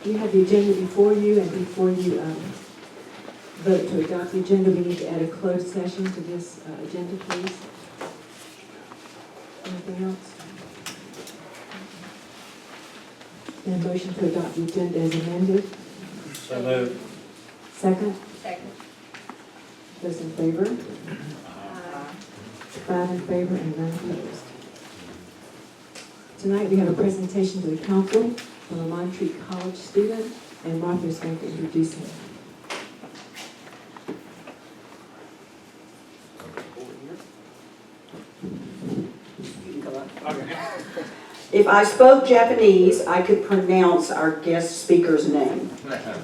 You have the agenda before you, and before you vote to adopt the agenda, we need to add a closed session to this agenda, please. Anything else? And a motion to adopt the agenda as amended. So moved. Second? Second. Those in favor? 5 in favor and none opposed. Tonight we have a presentation to the council from a Montreat College student, and Martha is going to introduce him. You can come up. If I spoke Japanese, I could pronounce our guest speaker's name.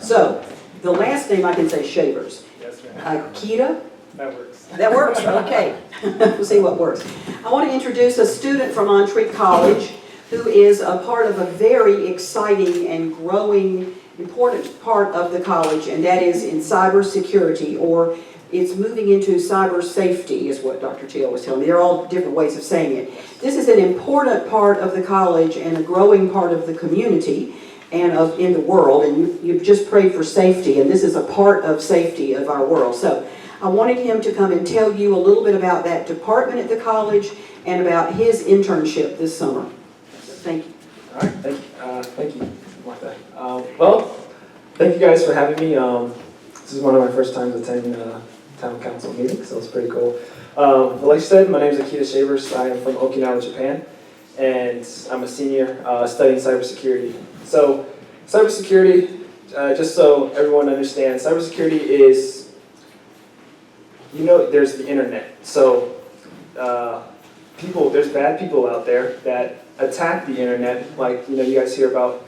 So, the last name I can say Shavers. Yes, ma'am. Akita? That works. That works? Okay. We'll see what works. I want to introduce a student from Montreat College who is a part of a very exciting and growing, important part of the college, and that is in cybersecurity, or it's moving into cyber safety is what Dr. Teal was telling me. There are all different ways of saying it. This is an important part of the college and a growing part of the community and in the world, and you've just prayed for safety, and this is a part of safety of our world. So I wanted him to come and tell you a little bit about that department at the college and about his internship this summer. Thank you. All right, thank you, Martha. Well, thank you guys for having me. This is one of my first times attending a town council meeting, so it's pretty cool. Like you said, my name is Akita Shavers. I am from Okinawa, Japan, and I'm a senior studying cybersecurity. So, cybersecurity, just so everyone understands, cybersecurity is, there's the internet. So, there's bad people out there that attack the internet, like, you guys hear about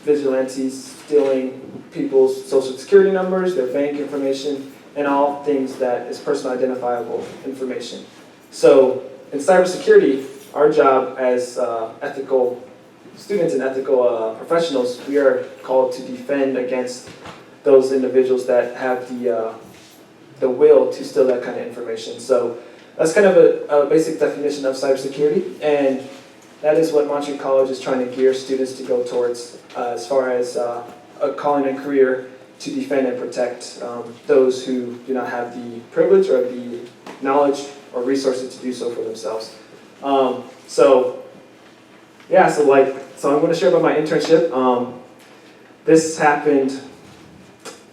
vigilantes stealing people's social security numbers, their bank information, and all things that is personal identifiable information. So in cybersecurity, our job as ethical students and ethical professionals, we are called to defend against those individuals that have the will to steal that kind of information. So that's kind of a basic definition of cybersecurity, and that is what Montreat College is trying to gear students to go towards as far as a calling and career to defend and protect those who do not have the privilege or the knowledge or resources to do so for themselves. So I'm going to share about my internship. This happened,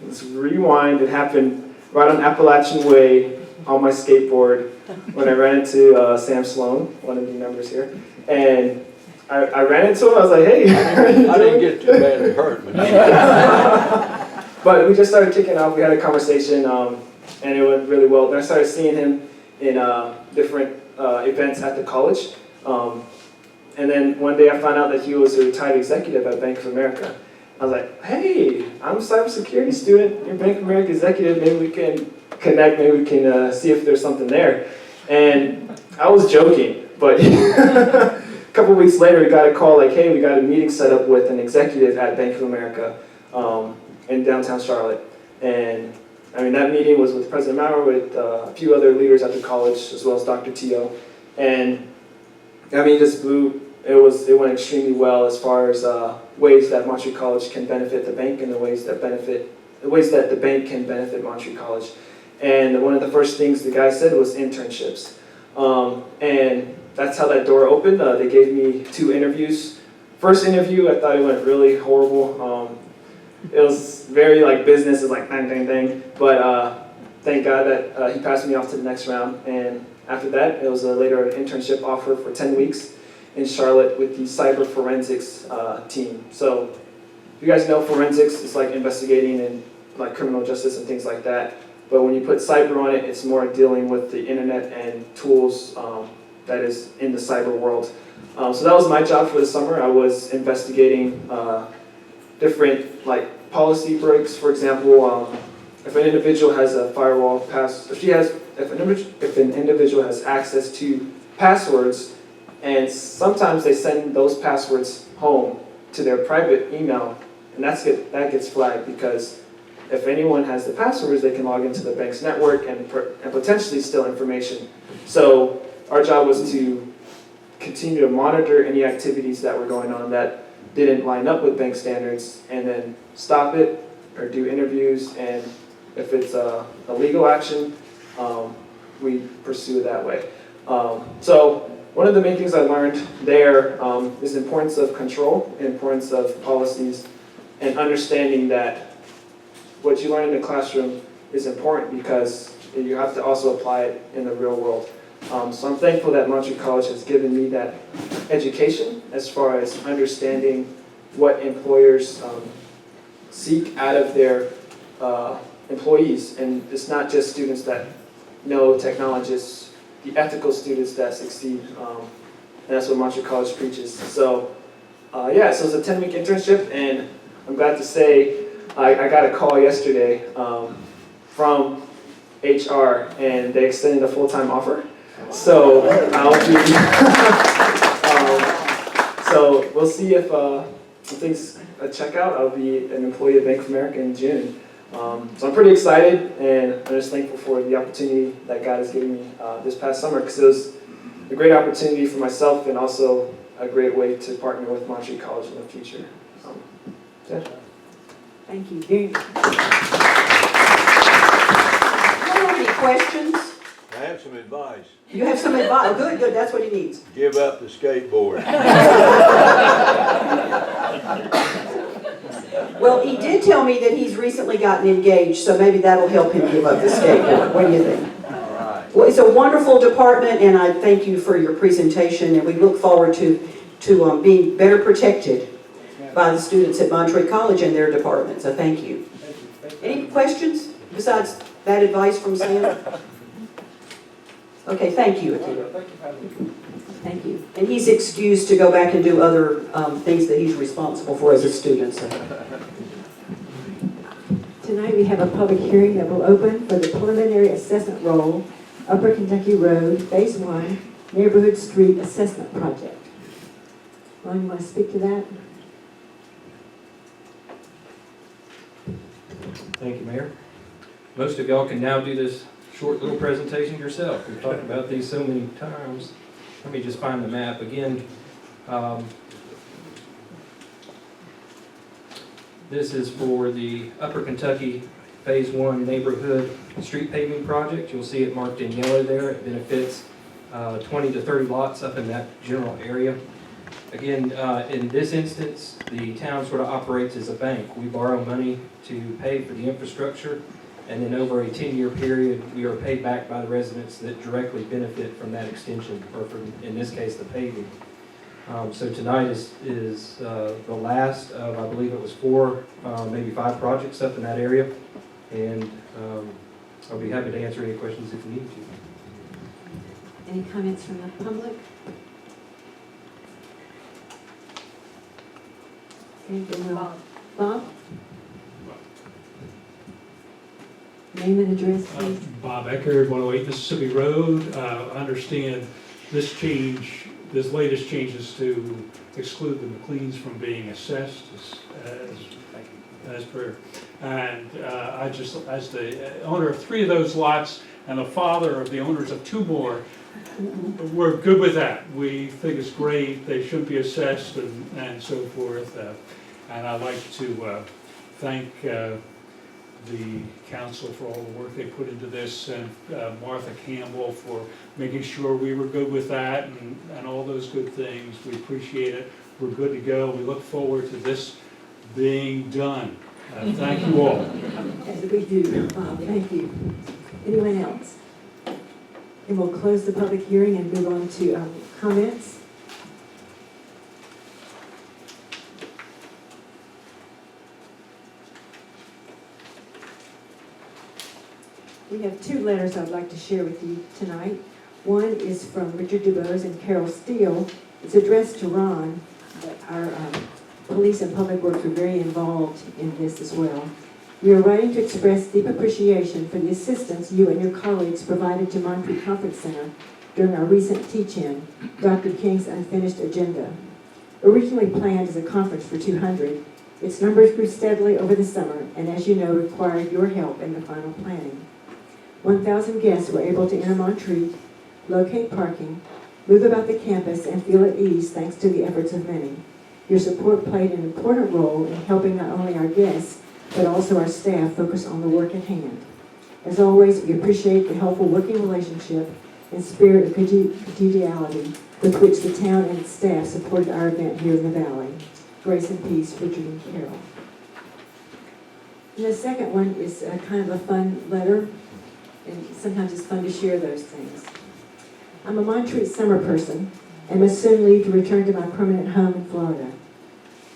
let's rewind, it happened right on Appalachian Way on my skateboard when I ran into Sam Sloan, one of the members here, and I ran into him. I was like, "Hey, I didn't get too badly hurt, but we just started kicking off. We had a conversation, and it went really well. Then I started seeing him in different events at the college, and then one day I found out that he was a retired executive at Bank of America. I was like, "Hey, I'm a cybersecurity student. You're a Bank of America executive. Maybe we can connect. Maybe we can see if there's something there." And I was joking, but a couple weeks later, we got a call like, "Hey, we got a meeting set up with an executive at Bank of America in downtown Charlotte." And I mean, that meeting was with President Maurer, with a few other leaders at the college, as well as Dr. Teo. And I mean, it went extremely well as far as ways that Montreat College can benefit the bank and the ways that the bank can benefit Montreat College. And one of the first things the guy said was internships. And that's how that door opened. They gave me 2 interviews. First interview, I thought it went really horrible. It was very business, is like dang, dang, dang. But thank God that he passed me off to the next round. And after that, it was later an internship offer for 10 weeks in Charlotte with the cyber forensics team. So if you guys know forensics, it's like investigating in criminal justice and things like that. But when you put cyber on it, it's more dealing with the internet and tools that is in the cyber world. So that was my job for the summer. I was investigating different policy breaks. For example, if an individual has a firewall pass, if an individual has access to passwords, and sometimes they send those passwords home to their private email, and that gets flagged because if anyone has the passwords, they can log into the bank's network and potentially steal information. So our job was to continue to monitor any activities that were going on that didn't line up with bank standards, and then stop it or do interviews, and if it's a legal action, we pursue it that way. So one of the main things I learned there is the importance of control, the importance of policies, and understanding that what you learn in the classroom is important because you have to also apply it in the real world. So I'm thankful that Montreat College has given me that education as far as understanding what employers seek out of their employees. And it's not just students that know technologists, the ethical students that succeed. And that's what Montreat College preaches. So yeah, so it's a 10-week internship, and I'm glad to say I got a call yesterday from HR, and they extended a full-time offer. So I'll be, so we'll see if things check out. I'll be an employee of Bank of America in June. So I'm pretty excited, and I'm just thankful for the opportunity that God has given me this past summer, because it was a great opportunity for myself and also a great way to partner with Montreat College in the future. Yeah. Thank you very much. Any questions? I have some advice. You have some advice? Oh, good, good, that's what he needs. Give up the skateboard. Well, he did tell me that he's recently gotten engaged, so maybe that'll help him give up the skateboard. What do you think? All right. Well, it's a wonderful department, and I thank you for your presentation, and we look forward to being better protected by the students at Montreat College and their department, so thank you. Any questions besides that advice from Sam? Okay, thank you. Thank you. And he's excused to go back and do other things that he's responsible for as a student. So. Tonight we have a public hearing that will open for the preliminary assessment roll, Upper Kentucky Road, Phase 1, Neighborhood Street Assessment Project. Ron, you want to speak to that? Thank you, Mayor. Most of y'all can now do this short little presentation yourself. We've talked about these so many times. Let me just find the map again. This is for the Upper Kentucky Phase 1 Neighborhood Street Paving Project. You'll see it marked in yellow there. It benefits 20 to 30 lots up in that general area. Again, in this instance, the town sort of operates as a bank. We borrow money to pay for the infrastructure, and then over a 10-year period, we are paid back by the residents that directly benefit from that extension, or from, in this case, the paving. So tonight is the last of, I believe it was 4, maybe 5 projects up in that area, and I'll be happy to answer any questions if you need to. Any comments from the public? Anything else? Bob? Name and address, please. Bob Eckert, 108 Mississippi Road. I understand this latest change is to exclude the McLeans from being assessed as per. And I just, as the owner of 3 of those lots and the father of the owners of 2 more, we're good with that. We think it's great. They shouldn't be assessed and so forth. And I'd like to thank the council for all the work they put into this, and Martha Campbell for making sure we were good with that, and all those good things. We appreciate it. We're good to go. We look forward to this being done. Thank you all. As we do, Bob, thank you. Anyone else? And we'll close the public hearing and move on to comments. We have 2 letters I'd like to share with you tonight. One is from Richard DuBose and Carol Steele. It's addressed to Ron, but our police and public works are very involved in this as well. We are writing to express deep appreciation for the assistance you and your colleagues provided to Montreat Conference Center during our recent teach-in, Dr. King's Unfinished Agenda. Originally planned as a conference for 200, its numbers grew steadily over the summer, and as you know, required your help in the final planning. 1,000 guests were able to enter Montreat, locate parking, move about the campus, and feel at ease thanks to the efforts of many. Your support played an important role in helping not only our guests, but also our staff focus on the work at hand. As always, we appreciate the helpful working relationship and spirit of congeniality with which the town and its staff supported our event here in the Valley. Grace and peace, Richard and Carol. And the second one is kind of a fun letter, and sometimes it's fun to share those things. I'm a Montreat summer person and must soon leave to return to my permanent home in Florida.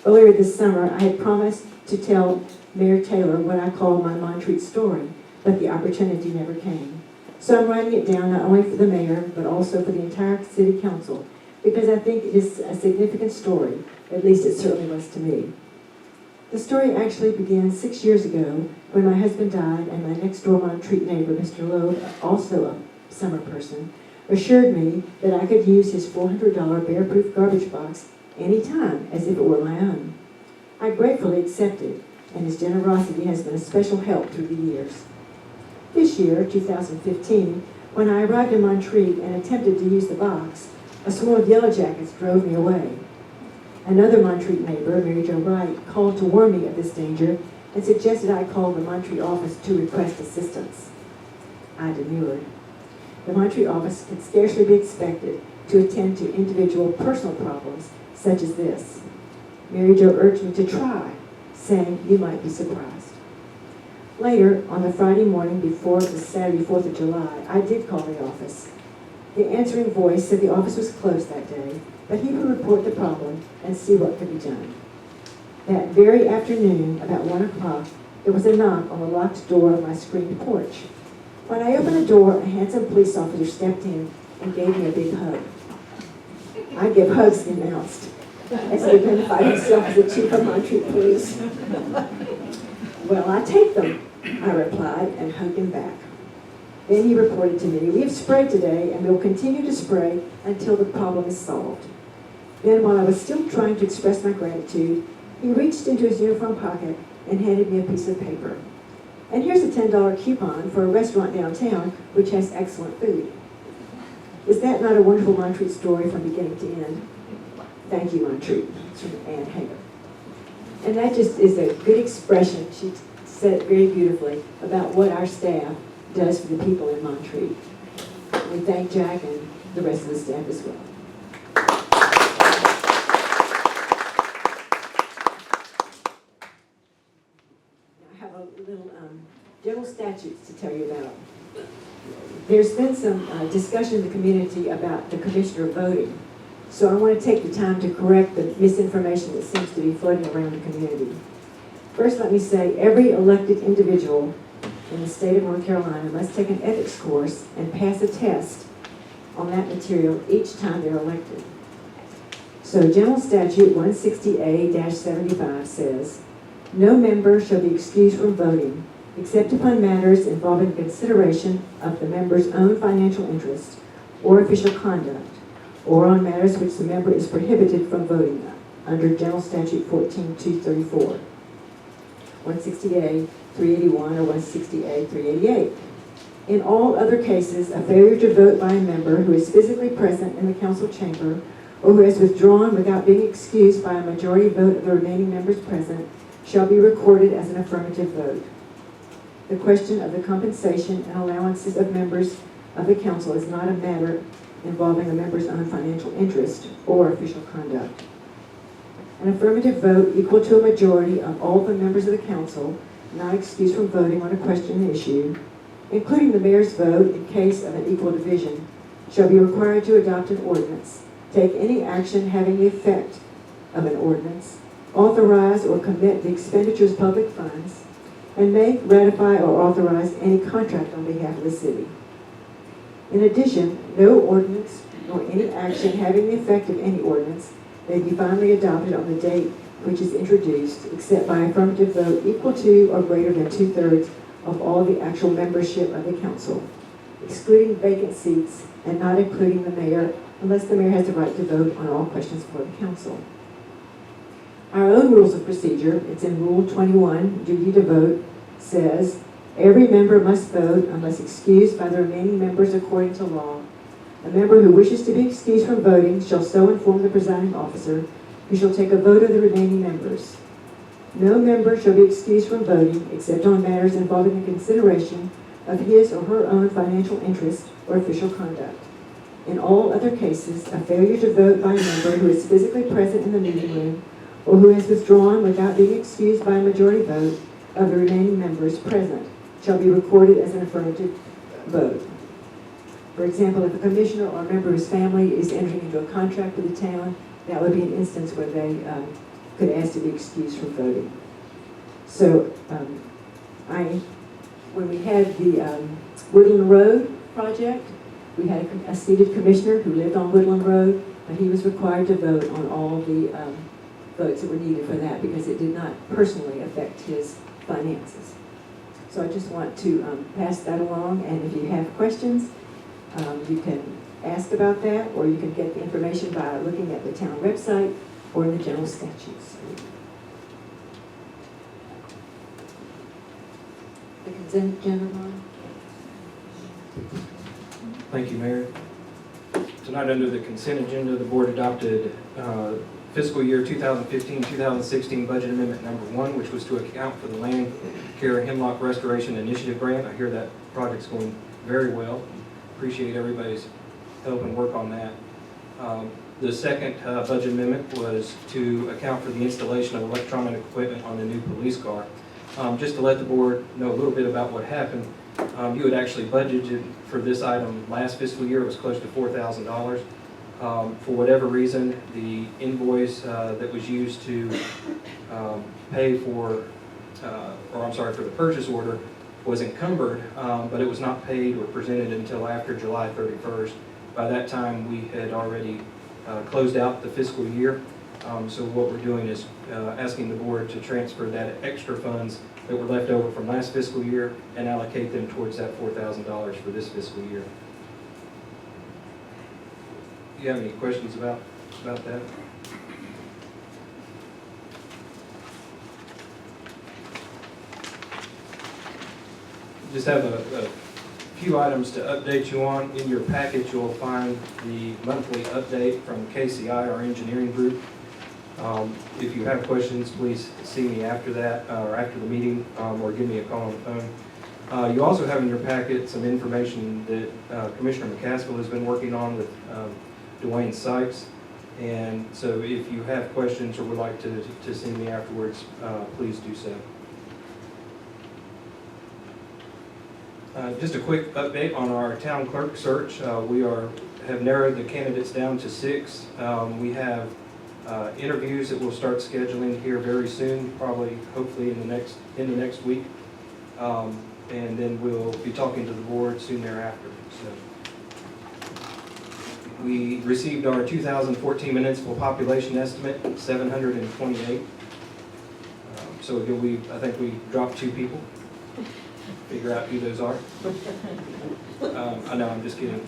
Earlier this summer, I had promised to tell Mayor Taylor what I call my Montreat story, but the opportunity never came. So I'm writing it down not only for the mayor, but also for the entire city council, because I think it is a significant story, at least it certainly was to me. The story actually began 6 years ago when my husband died and my next door Montreat neighbor, Mr. Loeb, also a summer person, assured me that I could use his $400 bear-proof garbage box anytime as if it were my own. I gratefully accepted, and his generosity has been a special help through the years. This year, 2015, when I arrived in Montreat and attempted to use the box, a swarm of yellow jackets drove me away. Another Montreat neighbor, Mary Jo Wright, called to warn me of this danger and suggested I call the Montreat office to request assistance. I demurred. The Montreat office could scarcely be expected to attend to individual personal problems such as this. Mary Jo urged me to try, saying you might be surprised. Later, on the Friday morning before the Saturday 4th of July, I did call the office. The answering voice said the office was closed that day, but he would report the problem and see what could be done. That very afternoon, about 1 o'clock, there was a knock on the locked door of my screened porch. When I opened the door, a handsome police officer stepped in and gave me a big hug. I give hugs, he announced, as he identified himself as the chief of Montreat Police. Well, I take them, I replied, and hugged him back. Then he reported to me, we have sprayed today and will continue to spray until the problem is solved. Then, while I was still trying to express my gratitude, he reached into his uniform pocket and handed me a piece of paper. And here's a $10 coupon for a restaurant downtown which has excellent food. Is that not a wonderful Montreat story from beginning to end? Thank you, Montreat. It's from Anne Hager. And that just is a good expression, she said it very beautifully, about what our staff does for the people in Montreat. We thank Jack and the rest of the staff as well. I have a little general statutes to tell you about. There's been some discussion in the community about the commissioner voting. So I want to take the time to correct the misinformation that seems to be floating around the community. First, let me say every elected individual in the state of North Carolina must take an ethics course and pass a test on that material each time they're elected. So General Statute 160A-75 says, no member shall be excused from voting except upon matters involving consideration of the member's own financial interest or official conduct, or on matters which the member is prohibited from voting under General Statute 14234, 160A 381 or 160A 388. In all other cases, a failure to vote by a member who is physically present in the council chamber or who has withdrawn without being excused by a majority vote of the remaining members present shall be recorded as an affirmative vote. The question of the compensation and allowances of members of the council is not a matter involving a member's own financial interest or official conduct. An affirmative vote equal to a majority of all the members of the council not excused from voting on a question issue, including the mayor's vote in case of an equal division, shall be required to adopt an ordinance, take any action having the effect of an ordinance, authorize or commit the expenditures of public funds, and make, ratify, or authorize any contract on behalf of the city. In addition, no ordinance nor any action having the effect of any ordinance may be finally adopted on the date which is introduced, except by affirmative vote equal to or greater than 2/3 of all the actual membership of the council, excluding vacant seats and not including the mayor, unless the mayor has the right to vote on all questions for the council. Our own rules of procedure, it's in Rule 21, duty to vote, says, every member must vote unless excused by the remaining members according to law. A member who wishes to be excused from voting shall so inform the presiding officer, who shall take a vote of the remaining members. No member shall be excused from voting except on matters involving the consideration of his or her own financial interest or official conduct. In all other cases, a failure to vote by a member who is physically present in the meeting room or who has withdrawn without being excused by a majority vote of the remaining members present shall be recorded as an affirmative vote. For example, if a commissioner or a member whose family is entering into a contract with the town, that would be an instance where they could ask to be excused from voting. So when we had the Woodland Road project, we had a seated commissioner who lived on Woodland Road, but he was required to vote on all the votes that were needed for that because it did not personally affect his finances. So I just want to pass that along, and if you have questions, you can ask about that, or you can get the information by looking at the town website or in the general statutes. The consent agenda, Ron? Thank you, Mayor. Tonight, under the consent agenda, the board adopted fiscal year 2015-2016 budget amendment number 1, which was to account for the Land Care Hemlock Restoration Initiative grant. I hear that project's going very well. Appreciate everybody's help and work on that. The second budget amendment was to account for the installation of electronic equipment on the new police car. Just to let the board know a little bit about what happened, you had actually budgeted for this item last fiscal year. It was close to $4,000. For whatever reason, the invoice that was used to pay for, for the purchase order was encumbered, but it was not paid or presented until after July 31st. By that time, we had already closed out the fiscal year. So what we're doing is asking the board to transfer that extra funds that were left over from last fiscal year and allocate them towards that $4,000 for this fiscal year. Do you have any questions about that? Just have a few items to update you on. In your package, you'll find the monthly update from KCI, our engineering group. If you have questions, please see me after that, or after the meeting, or give me a call on the phone. You also have in your packet some information that Commissioner McCaskill has been working on with Dwayne Sykes. And so if you have questions or would like to see me afterwards, please do so. Just a quick update on our town clerk search. We have narrowed the candidates down to 6. We have interviews that we'll start scheduling here very soon, probably, hopefully in the next week, and then we'll be talking to the board soon thereafter. So, we received our 2014 municipal population estimate, 728. So again, I think we dropped 2 people. Figure out who those are. I know, I'm just kidding.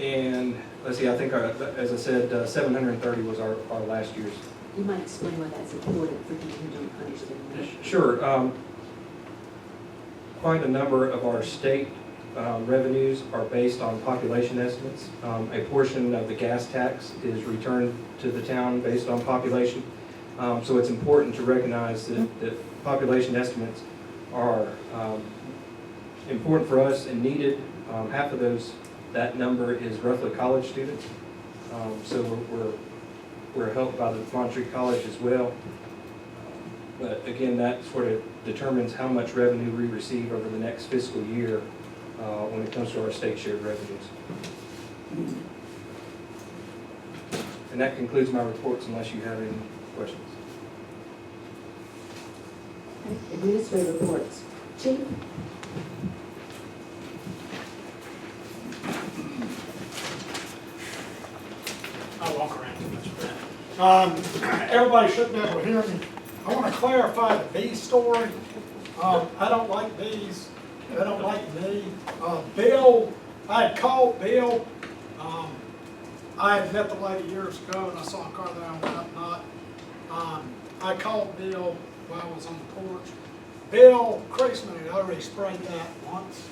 And let's see, I think, as I said, 730 was our last year's. You might explain why that's important for people who don't understand that. Sure. Quite a number of our state revenues are based on population estimates. A portion of the gas tax is returned to the town based on population. So it's important to recognize that population estimates are important for us and needed. Half of that number is roughly college students. So we're helped by the Montreat College as well. But again, that sort of determines how much revenue we receive over the next fiscal year when it comes to our state shared revenues. And that concludes my reports unless you have any questions. Administrative reports. Chief? I walk around too much for that. Everybody should be able to hear me. I want to clarify the bee story. I don't like bees. They don't like me. Bill, I had called Bill. I had met the lady years ago and I saw a car there and whatnot. I called Bill while I was on the porch. Bill Creasman had already sprayed that once.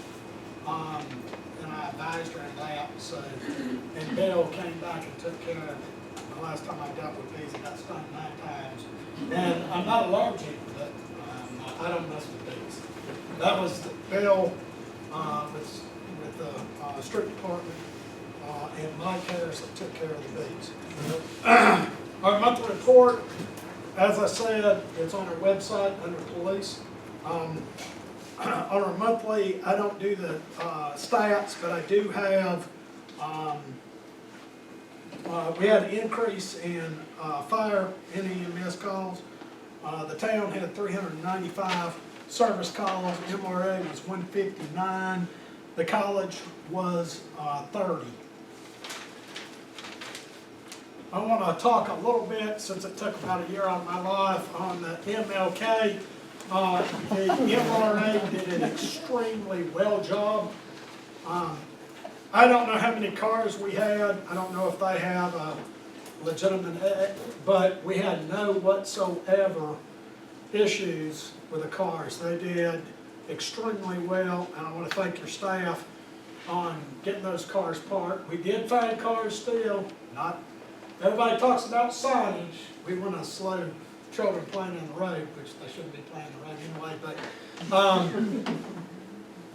And I advised her of that, so, and Bill came back and took care of it. The last time I dealt with bees, I got stung 9 times. And I'm not allergic, but I don't mess with bees. That was the bill with the street department and Mike Harris that took care of the bees. Our monthly report, as I said, it's on our website under police. On our monthly, I don't do the stats, but I do have, we had an increase in fire and EMS calls. The town had 395 service calls, MRA was 159, the college was 30. I want to talk a little bit, since it took about a year out of my life, on the MLK. The MRA did an extremely well job. I don't know how many cars we had. I don't know if they have a legitimate, but we had no whatsoever issues with the cars. They did extremely well, and I want to thank your staff on getting those cars parked. We did find cars still, not, everybody talks about signage. We want to slow children playing in the road, which they shouldn't be playing in the road anyway, but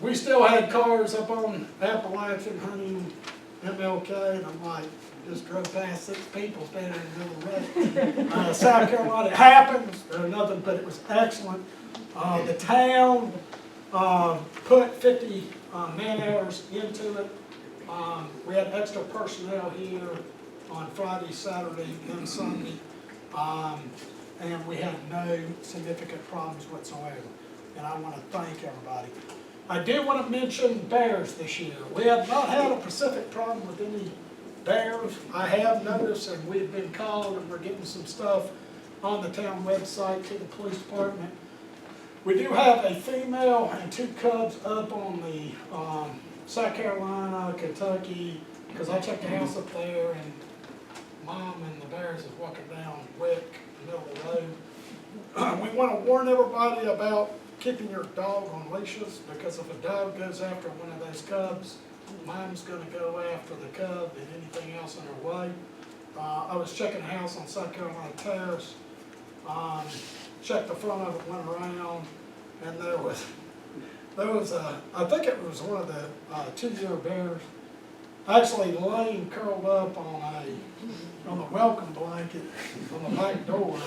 we still had cars up on Appalachian, Hunting, MLK, and I'm like, just drove past 6 people standing in the middle of the road. South Carolina, it happens, nothing, but it was excellent. The town put 50 man-hours into it. We had extra personnel here on Friday, Saturday, and Sunday. And we had no significant problems whatsoever. And I want to thank everybody. I do want to mention bears this year. We have not had a specific problem with any bears. I have noticed, and we've been called, and we're getting some stuff on the town website to the police department. We do have a female and 2 cubs up on the South Carolina, Kentucky, because I checked the house up there, and Mom and the bears is walking down Wick, in the middle of the road. We want to warn everybody about keeping your dog on leashes, because if a dog goes after one of those cubs, Mom's going to go after the cub and anything else in her way. I was checking a house on South Carolina Terrace, checked the front of it, went around, and there was I think it was one of the 2-year bears, actually laying curled up on the welcome blanket on the back door,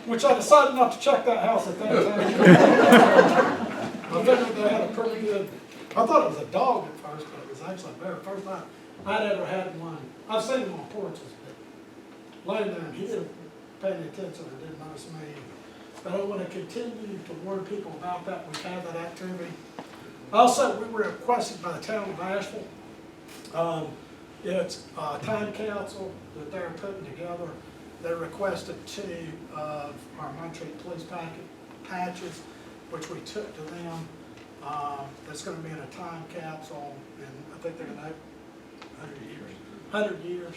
which I decided not to check that house at that time. I figured they had a pretty good, I thought it was a dog at first, but it was actually a bear. First time I'd ever had one. I've seen them on porches, but laying there and he didn't pay any attention or didn't notice me. But I want to continue to warn people about that. We've had that activity. Also, we were requested by the town of Asheville. It's a time council that they're putting together. They requested 2 of our Montreat police patches, which we took to them. That's going to be in a time capsule, and I think they're going to have 100 years.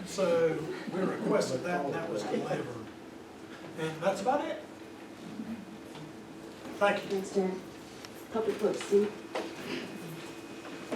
So we requested that, and that was delivered. And that's about it. Thank you. Thanks, Dan. Public Works, Steve.